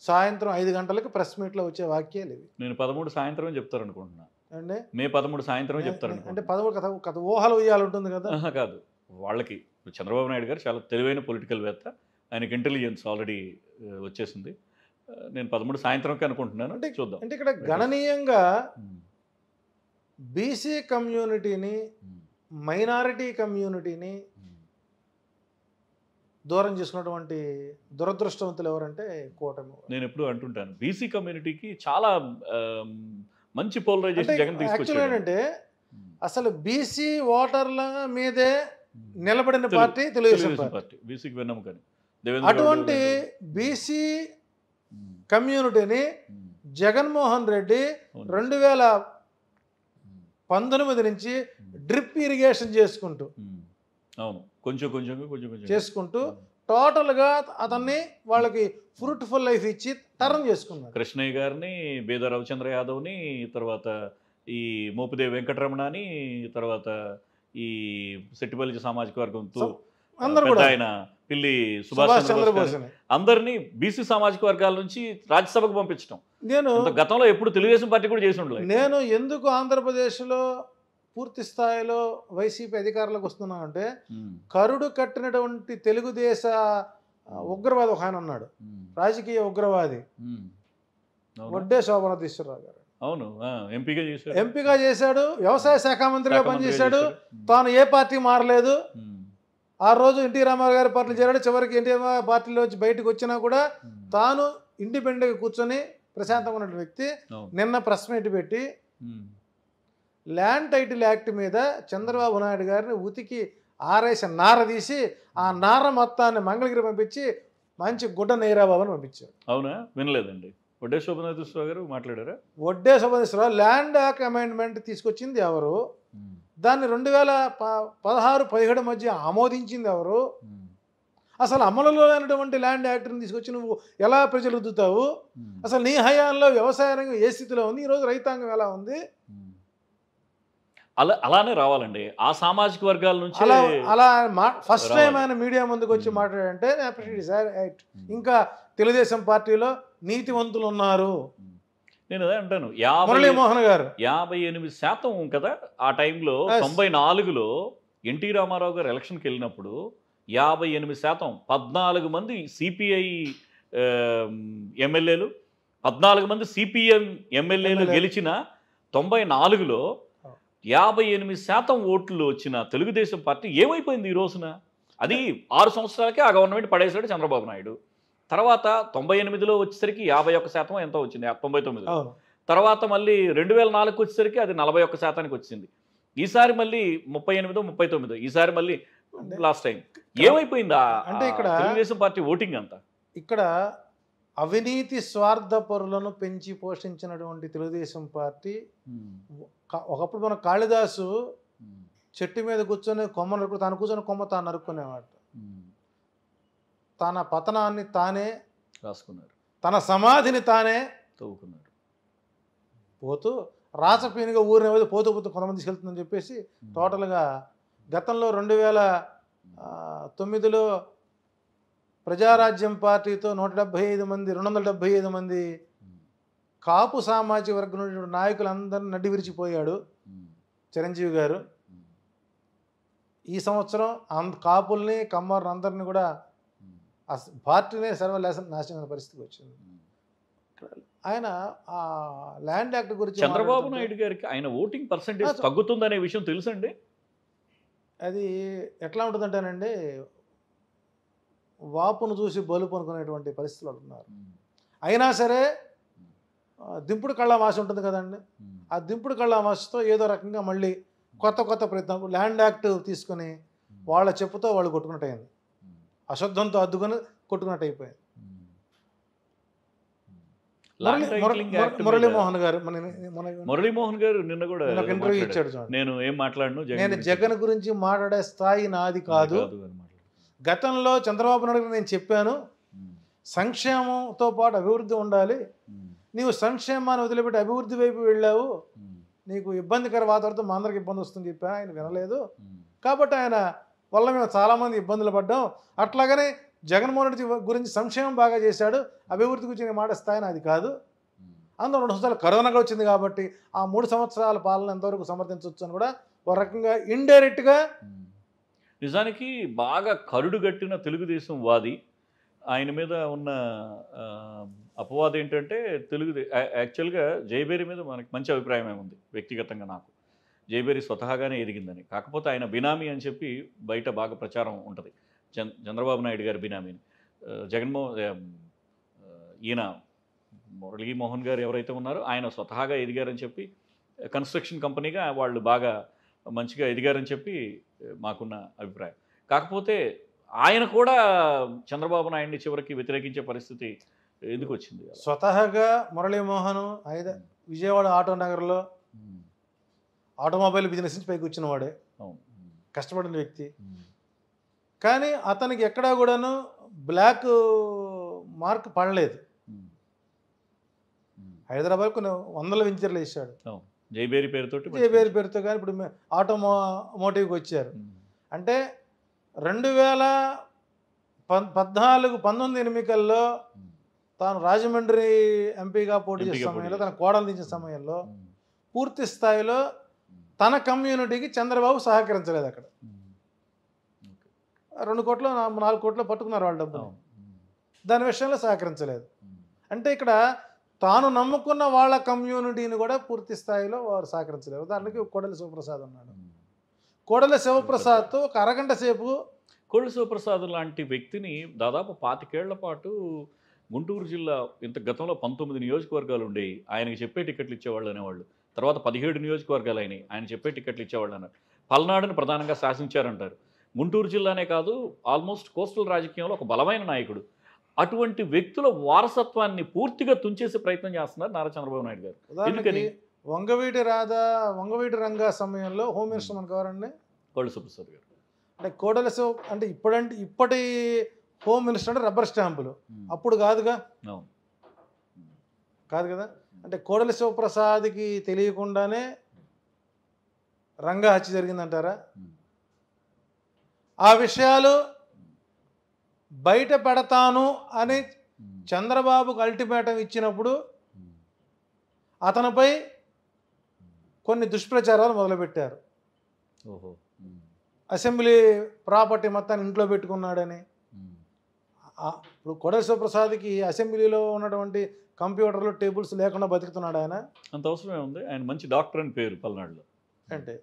సాయంత్రం 5 గంటలకు ప్రెస్ మీట్లో వచ్చే వాక్యాలు ఇవి. నేను 13 సాయంత్రం చెప్తారు అనుకుంటున్నా అండి. మే 13 సాయంత్రం చెప్తారు అంటే 13 కథ ఊహలు ఉయ్యాలు ఉంటుంది కదా. కాదు, వాళ్ళకి చంద్రబాబు నాయుడు గారు చాలా తెలివైన పొలిటికల్ వేత్త, ఆయనకి ఇంటెలిజెన్స్ ఆల్రెడీ వచ్చేసింది. నేను 13 సాయంత్రంకి అనుకుంటున్నాను, అంటే చూద్దాం. అంటే ఇక్కడ గణనీయంగా బీసీ కమ్యూనిటీని, మైనారిటీ కమ్యూనిటీని దూరం చేసుకున్నటువంటి దురదృష్టవంతులు ఎవరంటే కూటమి. నేను ఎప్పుడు అంటుంటాను, బీసీ కమ్యూనిటీకి చాలా మంచి పోలరైజేషన్ జగన్ తీసుకొచ్చాడు. ఏంటంటే అసలు బీసీ ఓటర్ల మీదే నిలబడిన పార్టీ తెలుగుదేశం పార్టీ, బీసీకి వెన్నెముకని. అటువంటి బీసీ కమ్యూనిటీని జగన్మోహన్ రెడ్డి 2019 నుంచి డ్రిప్ ఇరిగేషన్ చేసుకుంటూ, అవును, కొంచెం చేసుకుంటూ టోటల్గా అతన్ని వాళ్ళకి ఫ్రూట్ఫుల్ లైఫ్ ఇచ్చి టర్న్ చేసుకున్నారు. కృష్ణయ్య గారిని, బేద రవిచంద్ర యాదవ్ని, తర్వాత ఈ మోపిదేవి వెంకటరమణని, తర్వాత ఈ సెట్టిపల్లి సామాజిక వర్గంతో అందరూ కూడా ఆయన పిల్లి సుభాష్ చంద్రబోస్ అందరినీ బీసీ సామాజిక వర్గాల నుంచి రాజ్యసభకు పంపించడం నేను గతంలో ఎప్పుడు తెలుగుదేశం పార్టీ కూడా చేసి ఉండలేదు. నేను ఎందుకు ఆంధ్రప్రదేశ్లో పూర్తి స్థాయిలో వైసీపీ అధికారులకు వస్తున్నానంటే, కరుడు కట్టినటువంటి తెలుగుదేశ ఉగ్రవాది ఒక ఆయన ఉన్నాడు, రాజకీయ ఉగ్రవాది, వడ్డే శోభనాధీశ్వరరావు గారు. అవును, ఎంపీగా చేశాడు, వ్యవసాయ శాఖ మంత్రిగా పనిచేశాడు. తాను ఏ పార్టీ మారలేదు. ఆ రోజు ఎన్టీ రామారావు గారి పార్టీలో చేరాడు. చివరికి ఎన్టీ రామారావు పార్టీలో వచ్చి బయటకు వచ్చినా కూడా తాను ఇండిపెండెంట్గా కూర్చొని ప్రశాంతంగా ఉన్న వ్యక్తి నిన్న ప్రెస్ మీట్ పెట్టి ల్యాండ్ టైటిల్ యాక్ట్ మీద చంద్రబాబు నాయుడు గారిని ఉతికి ఆరేసి నార తీసి ఆ నార మొత్తాన్ని మంగళగిరి పంపించి మంచి గుడ్డ నెయ్యరాబాబు అని పంపించారు. అవునా, వినలేదండి. వడ్డే శోభనాధీశ్వరరావు గారు మాట్లాడారా? Vadde Sobhanadreeswara Rao land act amendment తీసుకొచ్చింది ఎవరు? దాన్ని 2016-17 మధ్య ఆమోదించింది ఎవరు? అసలు అమలులో లేనటువంటి ల్యాండ్ యాక్ట్ని తీసుకొచ్చి నువ్వు ఎలా ప్రజలు రుద్దుతావు? అసలు నీ హయాంలో వ్యవసాయ రంగం ఏ స్థితిలో ఉంది, ఈరోజు రైతాంగం ఎలా ఉంది? అలానే రావాలండి ఆ సామాజిక వర్గాల నుంచి. అలా ఫస్ట్ టైం ఆయన మీడియా ముందుకు వచ్చి మాట్లాడంటే ఇంకా తెలుగుదేశం పార్టీలో నీతివంతులు ఉన్నారు. నేను అదే అంటాను, మురళీమోహన్ గారు 58% కదా ఆ టైంలో. 94లో ఎన్టీ రామారావు గారు ఎలక్షన్కి వెళ్ళినప్పుడు 58%, 14 మంది సిపిఐ ఎమ్మెల్యేలు, 14 మంది సిపిఎం ఎమ్మెల్యేలు గెలిచిన 94లో 58% ఓట్లు వచ్చిన తెలుగుదేశం పార్టీ ఏమైపోయింది ఈ రోజున? అది 6 సంవత్సరాలకే ఆ గవర్నమెంట్ పడేశాడు చంద్రబాబు నాయుడు. తర్వాత 98లో వచ్చేసరికి 51% ఎంతో వచ్చింది, 99. తర్వాత మళ్ళీ 2004కి వచ్చేసరికి అది 41%కి వచ్చింది. ఈసారి మళ్ళీ 38, 39. ఈసారి మళ్ళీ లాస్ట్ టైం ఏమైపోయిందా అంటే ఇక్కడ తెలుగుదేశం పార్టీ ఓటింగ్ అంతా? ఇక్కడ అవినీతి స్వార్థపరులను పెంచి పోషించినటువంటి తెలుగుదేశం పార్టీ. ఒకప్పుడు మన కాళిదాసు చెట్టు మీద కూర్చొని కొమ్మ నరుకు, తాను కూర్చొని కొమ్మ తాను నరుక్కునేవాడు. తన పతనాన్ని తానే రాసుకున్నారు, తన సమాధిని తానే తవ్వుకున్నారు. పోతూ రాచపీనుగా ఊరిని ఏదో పోతూ పోతూ కొంతమంది తీసుకెళ్తుందని చెప్పేసి టోటల్గా గతంలో 2009లో ప్రజారాజ్యం పార్టీతో 175 మంది 275 మంది కాపు సామాజిక వర్గం ఉన్నటువంటి నాయకులందరినీ నడ్డి విరిచిపోయాడు చిరంజీవి గారు. ఈ సంవత్సరం కాపుల్ని కమ్మర్ని అందరినీ కూడా పార్టీనే నాశనమైన పరిస్థితికి వచ్చింది. ఆయన ఆ ల్యాండ్ యాక్ట్ గురించి చంద్రబాబు నాయుడు గారికి ఆయన ఓటింగ్ పర్సెంటేజ్ తగ్గుతుందనే విషయం తెలుసండి. అది ఎట్లా ఉంటుందంటేనండి, వాపును చూసి బలుపు అనుకునేటువంటి పరిస్థితులు ఉన్నారు. అయినా సరే దింపుడు కళ్ళామాస ఉంటుంది కదండి, ఆ దింపుడు కళ్ళామాసతో ఏదో రకంగా మళ్ళీ కొత్త ప్రయత్నం ల్యాండ్ యాక్ట్ తీసుకొని వాళ్ళ చెప్పుతో వాళ్ళు కొట్టుకున్నట్టు అయింది, అశుద్ధంతో అద్దుకొని కొట్టుకున్నట్టు అయిపోయింది. మురళీమోహన్ గారు నిన్న కూడా ఇంటర్వ్యూ ఇచ్చాడు. నేను ఏం మాట్లాడను, నేను జగన్ గురించి మాట్లాడే స్థాయి నాది కాదు. గతంలో చంద్రబాబు నాయుడు నేను చెప్పాను, సంక్షేమంతో పాటు అభివృద్ధి ఉండాలి, నీవు సంక్షేమాన్ని వదిలిపెట్టి అభివృద్ధి వైపు వెళ్ళావు, నీకు ఇబ్బందికర వాతావరణంతో మా అందరికి ఇబ్బంది వస్తుంది చెప్పా. ఆయన వినలేదు కాబట్టి ఆయన వల్ల మేము చాలామంది ఇబ్బందులు పడ్డాం. అట్లాగనే జగన్మోహన్ రెడ్డి గురించి సంక్షేమం బాగా చేశాడు, అభివృద్ధి గురించి నేను మాట స్థాయి అది కాదు. అందులో 2 సంవత్సరాలు కరోనాగా వచ్చింది కాబట్టి ఆ 3 సంవత్సరాల పాలన ఎంతవరకు సమర్థించవచ్చు అని కూడా ఒక రకంగా ఇండైరెక్ట్గా. నిజానికి బాగా కరుడుగట్టిన తెలుగుదేశం వాది ఆయన మీద ఉన్న అపవాదం ఏంటంటే యాక్చువల్గా జయబేరి మీద మనకి మంచి అభిప్రాయమే ఉంది వ్యక్తిగతంగా. నాకు జయబేరి స్వతహాగానే ఎదిగిందని, కాకపోతే ఆయన బినామీ అని చెప్పి బయట బాగా ప్రచారం ఉంటుంది, చంద్రబాబు నాయుడు గారి బినామీని. ఈయన మురళీమోహన్ గారు ఎవరైతే ఉన్నారో ఆయన స్వతహాగా ఎదిగారని చెప్పి, కన్స్ట్రక్షన్ కంపెనీగా వాళ్ళు బాగా మంచిగా ఎదిగారని చెప్పి మాకున్న అభిప్రాయం. కాకపోతే ఆయన కూడా చంద్రబాబు నాయుడిని చివరికి వ్యతిరేకించే పరిస్థితి ఎందుకు వచ్చింది? స్వతహాగా మురళీమోహన్ విజయవాడ ఆటో నగర్లో ఆటోమొబైల్ బిజినెస్ నుంచి పైకి వచ్చిన వాడే, కష్టపడిన వ్యక్తి. కానీ అతనికి ఎక్కడా కూడాను బ్లాక్ మార్క్ పడలేదు. హైదరాబాద్ కొన్ని 100 వెంచర్లు వేసాడు జయబేరి పేరుతో. కానీ ఇప్పుడు ఆటోమోటివ్కి వచ్చారు అంటే 2014-19 ఎన్నికల్లో తాను రాజమండ్రి ఎంపీగా పోటీ చేసే సమయంలో, తన కోడలు దించిన సమయంలో పూర్తి స్థాయిలో తన కమ్యూనిటీకి చంద్రబాబు సహకరించలేదు. అక్కడ 2 కోట్లు 4 కోట్లు పట్టుకున్నారు వాళ్ళ డబ్బులు, దాని విషయంలో సహకరించలేదు. అంటే ఇక్కడ తాను నమ్ముకున్న వాళ్ళ కమ్యూనిటీని కూడా పూర్తి స్థాయిలో వారు సహకరించలేదు. ఉదాహరణకి కోడెల శివప్రసాద్ ఉన్నాడు. కోడెల శివప్రసాద్తో ఒక అరగంట సేపు కోడెల శివప్రసాద్ లాంటి వ్యక్తిని దాదాపు 25 ఏళ్ల పాటు గుంటూరు జిల్లా ఇంత గతంలో 19 నియోజకవర్గాలు ఉండేవి, ఆయనకి చెప్పే టికెట్లు ఇచ్చేవాళ్ళు అనేవాళ్ళు. తర్వాత 17 నియోజకవర్గాలు అయినాయి, ఆయన చెప్పే టికెట్లు ఇచ్చేవాళ్ళు అన్నారు. పల్నాడుని ప్రధానంగా శాసించారంటారు. గుంటూరు జిల్లానే కాదు, ఆల్మోస్ట్ కోస్టల్ రాజకీయంలో ఒక బలమైన నాయకుడు. అటువంటి వ్యక్తుల వారసత్వాన్ని పూర్తిగా తుంచేసే ప్రయత్నం చేస్తున్నారు నారా చంద్రబాబు నాయుడు గారు. ఎందుకని వంగవీటి రంగా సమయంలో హోమ్ మినిస్టర్ మనకు ఎవరండి? కోడెల శివప్రసాద్ గారు. అంటే కోడెల అంటే ఇప్పటి హోమ్ మినిస్టర్ అంటే రబ్బర్ స్టాంపులు, అప్పుడు కాదుగా, కాదు కదా. అంటే కోడెల శివప్రసాద్కి తెలియకుండానే రంగా హత్య జరిగిందంటారా? ఆ విషయాలు బయట పెడతాను అని చంద్రబాబుకు అల్టిమేటం ఇచ్చినప్పుడు అతనిపై కొన్ని దుష్ప్రచారాలు మొదలుపెట్టారు. అసెంబ్లీ ప్రాపర్టీ మొత్తాన్ని ఇంట్లో పెట్టుకున్నాడని. ఇప్పుడు కోడెల శివప్రసాద్కి అసెంబ్లీలో ఉన్నటువంటి కంప్యూటర్లు టేబుల్స్ లేకుండా బతుకుతున్నాడు ఆయన. అంత అవసరమే ఉంది, ఆయన మంచి డాక్టర్ అని పేరు పల్నాడులో. అంటే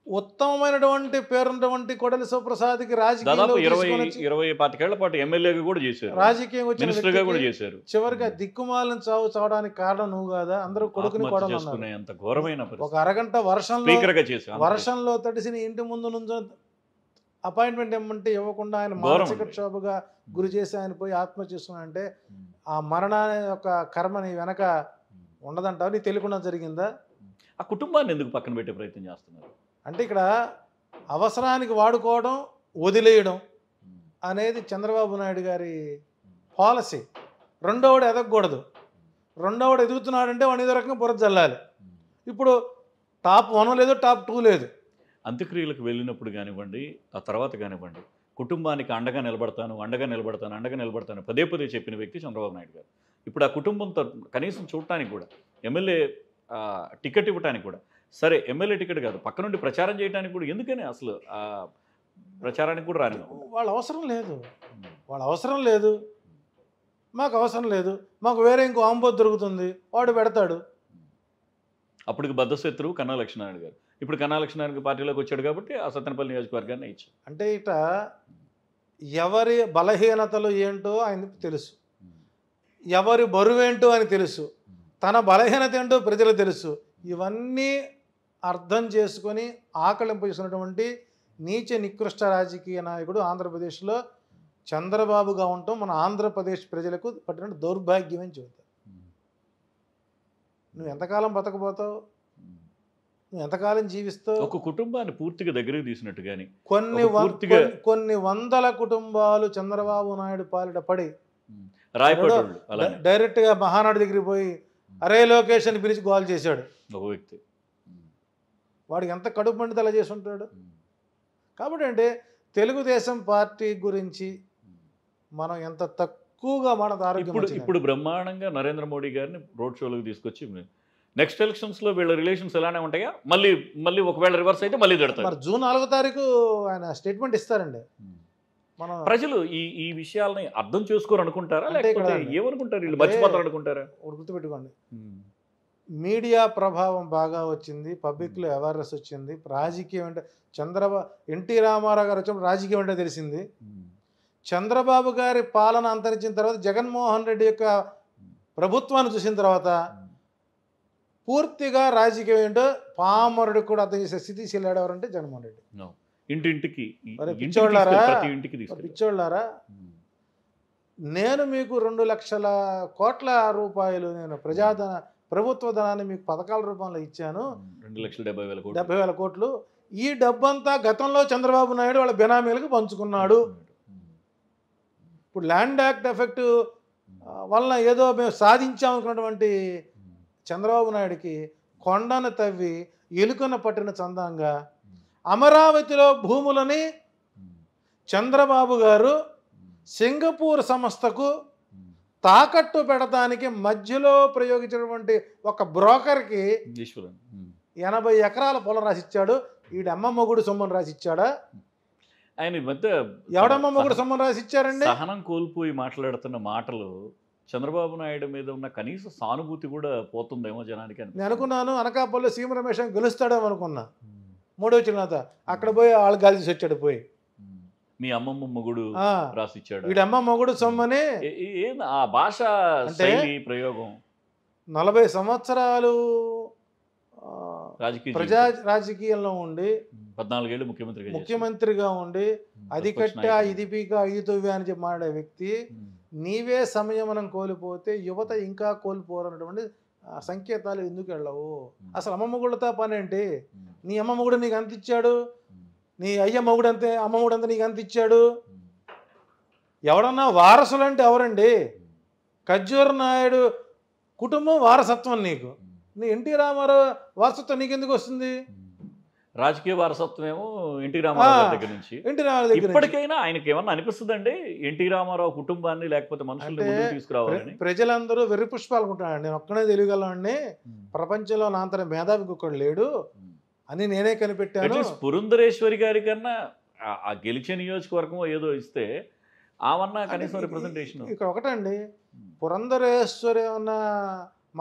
ఉత్తమమైనటువంటి పేరున్నటువంటి కోడెల శివప్రసాద్కి రాజకీయం 20-25 ఏళ్ల పాటు ఎమ్మెల్యేగా కూడా చేశారు, రాజకీయం మినిస్టర్గా కూడా చేశారు. చివరికి దిక్కుమాలను చావడానికి కారణం నువ్వు కాదా? అందరూ కొడుకుని కోడలు అంత ఘోరమైన ఒక అరగంట వర్షంలో తడిసిన ఇంటి ముందు నుంచి అపాయింట్మెంట్ ఇవ్వమంటే ఇవ్వకుండా ఆయన మానసిక క్షోభగా గురి చేసి ఆయన పోయి ఆత్మహత్య చేసుకున్నాడంటే ఆ మరణాన్ని యొక్క కర్మని వెనక ఉండదంటావు? నీకు తెలియకుండా జరిగిందా? ఆ కుటుంబాన్ని ఎందుకు పక్కన పెట్టే ప్రయత్నం చేస్తున్నారు? అంటే ఇక్కడ అవసరానికి వాడుకోవడం, వదిలేయడం అనేది చంద్రబాబు నాయుడు గారి పాలసీ. రెండోవాడు ఎదగకూడదు. రెండోవాడు ఎదుగుతున్నాడంటే వాడిని ఏదో రకంగా బురద జల్లాలి. ఇప్పుడు టాప్ 1 లేదు, టాప్ 2 లేదు. అంత్యక్రియలకు వెళ్ళినప్పుడు కానివ్వండి, ఆ తర్వాత కానివ్వండి, కుటుంబానికి అండగా నిలబడతాను, అండగా నిలబడతాను, అండగా నిలబడతాను పదే పదే చెప్పిన వ్యక్తి చంద్రబాబు నాయుడు గారు. ఇప్పుడు ఆ కుటుంబంతో కనీసం చూడటానికి కూడా ఎమ్మెల్యే టికెట్ ఇవ్వడానికి కూడా, సరే ఎమ్మెల్యే టికెట్ కాదు, పక్క నుండి ప్రచారం చేయడానికి కూడా ఎందుకని అసలు ఆ ప్రచారానికి కూడా రాని వాళ్ళ అవసరం లేదు, వాళ్ళ అవసరం లేదు, మాకు అవసరం లేదు, మాకు వేరే ఇంకో ఆంబోత్ దొరుకుతుంది, వాడు పెడతాడు. అప్పటికి బద్ధశత్రువు కన్నా లక్ష్మీనారాయణ గారు. ఇప్పుడు కన్నా లక్ష్మీనారాయణ పార్టీలోకి వచ్చాడు కాబట్టి ఆ సత్తెనపల్లి నియోజకవర్గాన్ని ఇచ్చారు. అంటే ఇట ఎవరి బలహీనతలు ఏంటో ఆయనకు తెలుసు, ఎవరి బరువేంటో అని తెలుసు, తన బలహీనత ఏంటో ప్రజలకు తెలుసు. ఇవన్నీ అర్థం చేసుకొని ఆకలింపు చేసినటువంటి నీచ నికృష్ట రాజకీయ నాయకుడు ఆంధ్రప్రదేశ్లో చంద్రబాబుగా ఉండటం మన ఆంధ్రప్రదేశ్ ప్రజలకు పట్టిన దౌర్భాగ్యం అని చెబుతారు. నువ్వు ఎంతకాలం బతకపోతావు, నువ్వు ఎంతకాలం జీవిస్తావు? ఒక కుటుంబాన్ని పూర్తిగా దగ్గరికి తీసినట్టు కానీ కొన్ని వందల కుటుంబాలు చంద్రబాబు నాయుడు పాలిట పడి రాయపడ్డాడు. డైరెక్ట్గా మహానాడు దగ్గరికి పోయి అరే లోకేష్ అని పిలిచి గోల్ చేశాడు ఒక వ్యక్తి. వాడికి ఎంత కడుపు మండితే అలా చేసి ఉంటాడు. కాబట్టి అంటే తెలుగుదేశం పార్టీ గురించి మనం ఎంత తక్కువగా ఇప్పుడు బ్రహ్మాండంగా నరేంద్ర మోడీ గారిని రోడ్ షోలకు తీసుకొచ్చి నెక్స్ట్ ఎలక్షన్స్లో వీళ్ళ రిలేషన్స్ ఎలానే ఉంటాయా, మళ్ళీ ఒకవేళ రివర్స్ అయితే మళ్ళీ తిడతారు. మరి జూన్ 4వ తారీఖు ఆయన స్టేట్మెంట్ ఇస్తారండి. మన ప్రజలు ఈ విషయాలని అర్థం చేసుకోరు అనుకుంటారా, లేకపోతే ఏమనుకుంటారు, వీళ్ళు మర్చిపోతారు అనుకుంటారా? గుర్తుపెట్టుకోండి, మీడియా ప్రభావం బాగా వచ్చింది, పబ్లిక్లో అవేర్నెస్ వచ్చింది, రాజకీయం అంటే ఎన్టీ రామారావు గారు వచ్చినప్పుడు రాజకీయం అంటే తెలిసింది. చంద్రబాబు గారి పాలన అంతరించిన తర్వాత జగన్మోహన్ రెడ్డి యొక్క ప్రభుత్వాన్ని చూసిన తర్వాత పూర్తిగా రాజకీయం ఏంటో పామరుడికి కూడా అర్థం చేసే స్థితి చెల్లాడేవారంటే జగన్మోహన్ రెడ్డి. ఇంటింటికి పిచ్చోళ్ళారా, నేను మీకు 2 లక్షల కోట్ల రూపాయలు నేను ప్రభుత్వ ధనాన్ని మీకు పథకాల రూపంలో ఇచ్చాను, 2,70,000 కోట్లు. ఈ డబ్బంతా గతంలో చంద్రబాబు నాయుడు వాళ్ళ బెనామీలకు పంచుకున్నాడు. ఇప్పుడు ల్యాండ్ యాక్ట్ ఎఫెక్ట్ వలన ఏదో మేము సాధించామనుకున్నటువంటి చంద్రబాబు నాయుడికి కొండను తవ్వి ఎలుకను పట్టిన చందంగా అమరావతిలో భూములని చంద్రబాబు గారు సింగపూర్ సంస్థకు తాకట్టు పెడతానికి మధ్యలో ప్రయోగించినటువంటి ఒక బ్రోకర్కి 80 ఎకరాల పొలం రాసిచ్చాడు. ఈడమ్మ మొగుడు సొమ్మను రాసిచ్చాడా? ఆయన మధ్య ఎవడమ్మ మొగుడు సొమ్మను రాసిచ్చారండి? సహనం కోల్పోయి మాట్లాడుతున్న మాటలు చంద్రబాబు నాయుడు మీద ఉన్న కనీస సానుభూతి కూడా పోతుందేమో జనానికి. నేను అనుకున్నాను అనకాపల్లిలో సీఎం రమేష్ గెలుస్తాడేమో అనుకున్నా. 3వ చిన్నత అక్కడ పోయి వాళ్ళు గాలి తీసి వచ్చాడు. పోయి మీ అమ్మమ్మ మొగుడు రాసిచ్చాడు, వీడమ్మ మొగుడు సొమ్మని. ఆ భాష అంటే ప్రయోగం 40 సంవత్సరాలు రాజకీయంలో ఉండి 14 ఏళ్ళు ముఖ్యమంత్రిగా ఉండి అది కట్టా ఇది పీకా ఇది తవ్వా అని చెప్పి మాట్లాడే వ్యక్తి నీవే సంయమనం కోల్పోతే యువత ఇంకా కోల్పోరు అన్నటువంటి సంకేతాలు ఎందుకు వెళ్ళవు? అసలు అమ్మ మొగుడుతో పని ఏంటి? నీ అమ్మ మొగుడు నీకు అంత ఇచ్చాడు, నీ అయ్య మొగుడు అంతే అమ్మ మొగుడు అంతా నీకు అంత ఇచ్చాడు. ఎవడన్నా వారసులు అంటే ఎవరండి? ఖర్జూర్ నాయుడు కుటుంబం వారసత్వం నీకు. నీ ఎన్టీ రామారావు వారసత్వం నీకెందుకు వస్తుంది? రాజకీయ వారసత్వం ఏమో ఎన్టీ రామారావు దగ్గర నుంచి. ఇప్పటికైనా ఆయనకి ఏమన్నా అనిపిస్తుందండి ఎన్టీ రామారావు కుటుంబాన్ని లేకపోతే మనుషుల్ని ముందుకు తీసుకురావాలని? ప్రజలందరూ వెర్రి పుష్పాలు అనుకుంటున్నాను. నేను ఒక్కనే తెలియగలవాడిని, ప్రపంచంలో నా అంతటి మేధావికి ఒకడు లేడు అని నేనే కనిపెట్టాను. పురంధరేశ్వరి గారి కన్నా ఆ గెలిచే నియోజకవర్గం ఏదో ఇస్తే ఆవన్నా కనీసం రిప్రజెంటేషన్. ఇక్కడ ఒకటండి, పురంధరేశ్వరి ఏమన్నా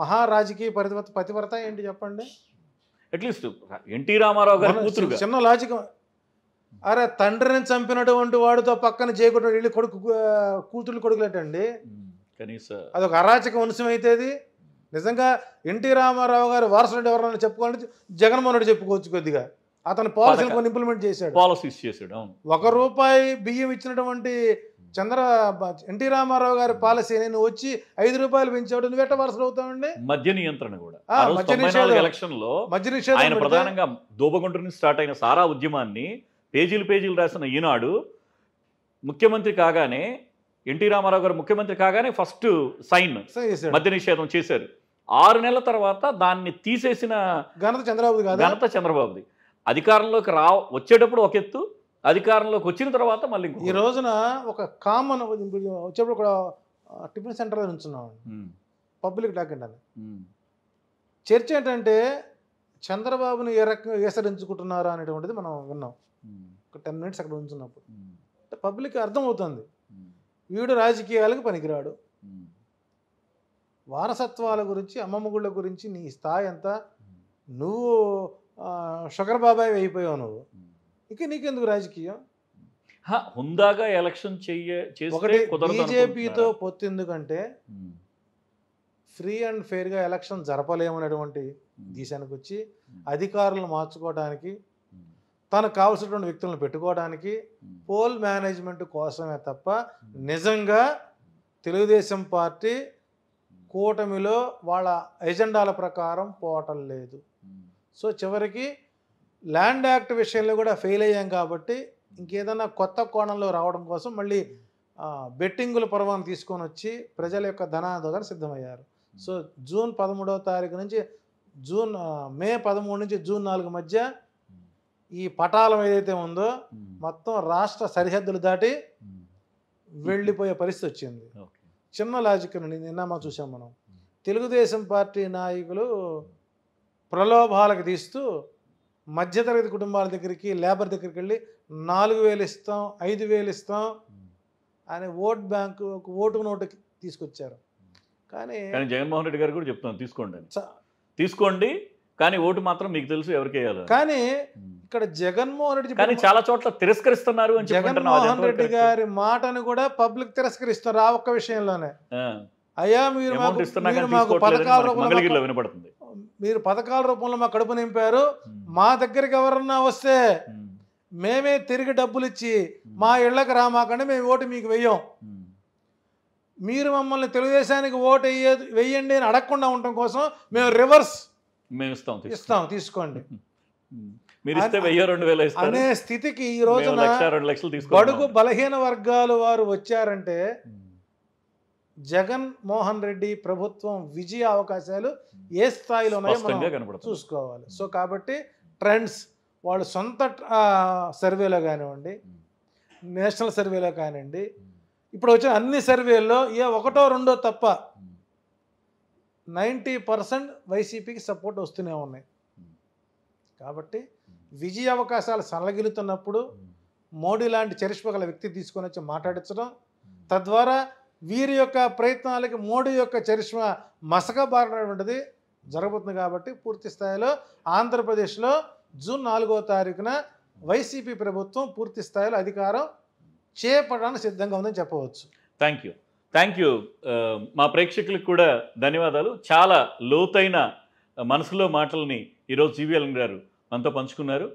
మహారాజకీయ పతివ్రత ఏంటి చెప్పండి? అట్లీస్ట్ ఎన్టీ రామారావు గారి కూతురు చిన్న లాజిక్. అరే తండ్రిని చంపినటువంటి వాడితో పక్కన చేయకుండా వీళ్ళు కూతురు కొడుకులేటండి. కనీసం అదొక అరాచక వంశం అయితే అది. నిజంగా ఎన్టీ రామారావు గారు వారసుడు ఎవరైనా చెప్పుకోవాలంటే జగన్మోహన్ రెడ్డి చెప్పుకోవచ్చు. కొద్దిగా అతని పాలసీలు కొన్ని ఇంప్లిమెంట్ చేశాడు, పాలసీస్ చేశాడు. ₹1 బియ్యం ఇచ్చినటువంటి ఎన్టీ రామారావు గారి పాలసీ నేను వచ్చి ₹5 పెంచాడు, నువ్వెట్ట వారసుడు అవుతావండి? మద్య నియంత్రణ కూడా ఎలక్షన్ లో ఆయన ప్రధానంగా దోబగుంట నుంచి స్టార్ట్ అయిన సారా ఉద్యమాన్ని పేజీలు రాసిన ఈనాడు ముఖ్యమంత్రి కాగానే ఎన్టీ రామారావు గారు ముఖ్యమంత్రి కాగానే ఫస్ట్ సైన్ చేశాడు. మద్య నిషేధం చేశారు. 6 నెలల తర్వాత దాన్ని తీసేసిన ఘనత చంద్రబాబు కాదు, ఘనత చంద్రబాబుది. అధికారంలోకి వచ్చేటప్పుడు ఒక ఎత్తు, అధికారంలోకి వచ్చిన తర్వాత మళ్ళీ ఈ రోజున ఒక కామన్ వచ్చేప్పుడు ఒక టిఫిన్ సెంటర్లో నుంచున్నాం, పబ్లిక్ డాక్యుమెంట్ అని. చర్చ ఏంటంటే చంద్రబాబుని ఏ రకంగా ఏసరించుకుంటున్నారా అనేటువంటిది మనం విన్నాం ఒక 10 మినిట్స్ అక్కడ ఉంచున్నప్పుడు. పబ్లిక్ అర్థమవుతుంది వీడు రాజకీయాలకు పనికిరాడు, వారసత్వాల గురించి అమ్మమ్మ గుళ్ళ గురించి నీ స్థాయి ఎంత, నువ్వు షుగర్ బాబాయ్ అయిపోయావు, నువ్వు ఇక నీకెందుకు రాజకీయం. హుందాగా ఎలక్షన్ ఒకటి బీజేపీతో పొత్తు ఎందుకంటే ఫ్రీ అండ్ ఫెయిర్గా ఎలక్షన్ జరపలేమనేటువంటి దేశానికి వచ్చి అధికారులను మార్చుకోవడానికి, తనకు కావాల్సినటువంటి వ్యక్తులను పెట్టుకోవడానికి, పోల్ మేనేజ్మెంట్ కోసమే తప్ప నిజంగా తెలుగుదేశం పార్టీ కూటమిలో వాళ్ళ ఎజెండాల ప్రకారం పోవటం లేదు. సో చివరికి ల్యాండ్ యాక్ట్ విషయంలో కూడా ఫెయిల్ అయ్యాం కాబట్టి ఇంకేదైనా కొత్త కోణంలో రావడం కోసం మళ్ళీ బెట్టింగుల పర్వాన్ని తీసుకొని వచ్చి ప్రజల యొక్క ధనాదోగాన్ని సిద్ధమయ్యారు. సో జూన్ 13వ తారీఖు నుంచి మే 13 నుంచి జూన్ 4 మధ్య ఈ పటాలం ఏదైతే ఉందో మొత్తం రాష్ట్ర సరిహద్దులు దాటి వెళ్ళిపోయే పరిస్థితి వచ్చింది. చిన్న లాజిక్ నిన్న మనం చూసాం. మనం తెలుగుదేశం పార్టీ నాయకులు ప్రలోభాలకు తీస్తూ మధ్యతరగతి కుటుంబాల దగ్గరికి, లేబర్ దగ్గరికి వెళ్ళి 4,000 ఇస్తాం, 5,000 ఇస్తాం అని ఓట్ బ్యాంకు ఓటు నోటు తీసుకొచ్చారు. కానీ జగన్మోహన్ రెడ్డి గారు కూడా చెప్తున్నాను తీసుకోండి కానీ ఓటు మాత్రం మీకు తెలుసు ఎవరికి వేయాలి. కానీ ఇక్కడ జగన్మోహన్ రెడ్డి కానీ చాలా చోట్ల తిరస్కరిస్తున్నారు అని జగన్మోహన్ రెడ్డి గారి మాటను కూడా పబ్లిక్ తిరస్కరిస్తారు ఆ ఒక్క విషయంలోనే. అయ్యా మీరు మాకు పథకాల రూపంలో వినపడుతుంది, మీరు పథకాల రూపంలో మా కడుపు నింపారు, మా దగ్గరికి ఎవరన్నా వస్తే మేమే తిరిగి డబ్బులు ఇచ్చి మా ఇళ్ళకి రామాకండి, మేము ఓటు మీకు వెయ్యం, మీరు మమ్మల్ని తెలుగుదేశానికి ఓటు వెయ్యండి అని అడగకుండా ఉండటం కోసం మేము రివర్స్ ఇస్తాం తీసుకోండి అనే స్థితికి ఈ రోజున బడుగు బలహీన వర్గాలు వారు వచ్చారంటే జగన్ మోహన్ రెడ్డి ప్రభుత్వం విజయ అవకాశాలు ఏ స్థాయిలో ఉన్నాయో మనం చూసుకోవాలి. సో కాబట్టి ట్రెండ్స్ వాళ్ళు సొంత సర్వేలో కానివ్వండి, నేషనల్ సర్వేలో కానివ్వండి, ఇప్పుడు వచ్చిన అన్ని సర్వేల్లో ఏ ఒకటో రెండో తప్ప 90% వైసీపీకి సపోర్ట్ వస్తూనే ఉన్నాయి. కాబట్టి విజయ అవకాశాలు సన్నగిలుతున్నప్పుడు మోడీ లాంటి చరిష్మ గల వ్యక్తి తీసుకొని వచ్చి మాట్లాడించడం, తద్వారా వీరి యొక్క ప్రయత్నాలకి మోడీ యొక్క చరిష్మ మసకబారినటువంటిది జరగబోతుంది. కాబట్టి పూర్తి స్థాయిలో ఆంధ్రప్రదేశ్లో జూన్ 4వ తారీఖున వైసీపీ ప్రభుత్వం పూర్తి స్థాయిలో అధికారం చేపట్టడానికి సిద్ధంగా ఉందని చెప్పవచ్చు. Thank you. మా ప్రేక్షకులకు కూడా ధన్యవాదాలు. చాలా లోతైన మనసులో మాటల్ని ఈరోజు జీవీఎల్ గారు మనతో పంచుకున్నారు.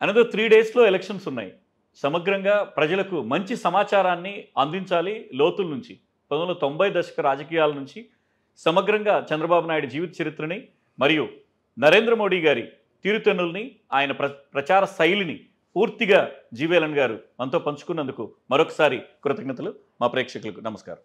అనదర్ 3 డేస్లో ఎలక్షన్స్ ఉన్నాయి. సమగ్రంగా ప్రజలకు మంచి సమాచారాన్ని అందించాలి. లోతుల నుంచి 1990 దశక రాజకీయాల నుంచి సమగ్రంగా చంద్రబాబు నాయుడు జీవిత చరిత్రని మరియు నరేంద్ర మోడీ గారి తీరుతెన్నుల్ని, ఆయన ప్రచార శైలిని పూర్తిగా జీవీఎల్ గారు మనతో పంచుకున్నందుకు మరొకసారి కృతజ్ఞతలు. మా ప్రేక్షకులకు నమస్కారం.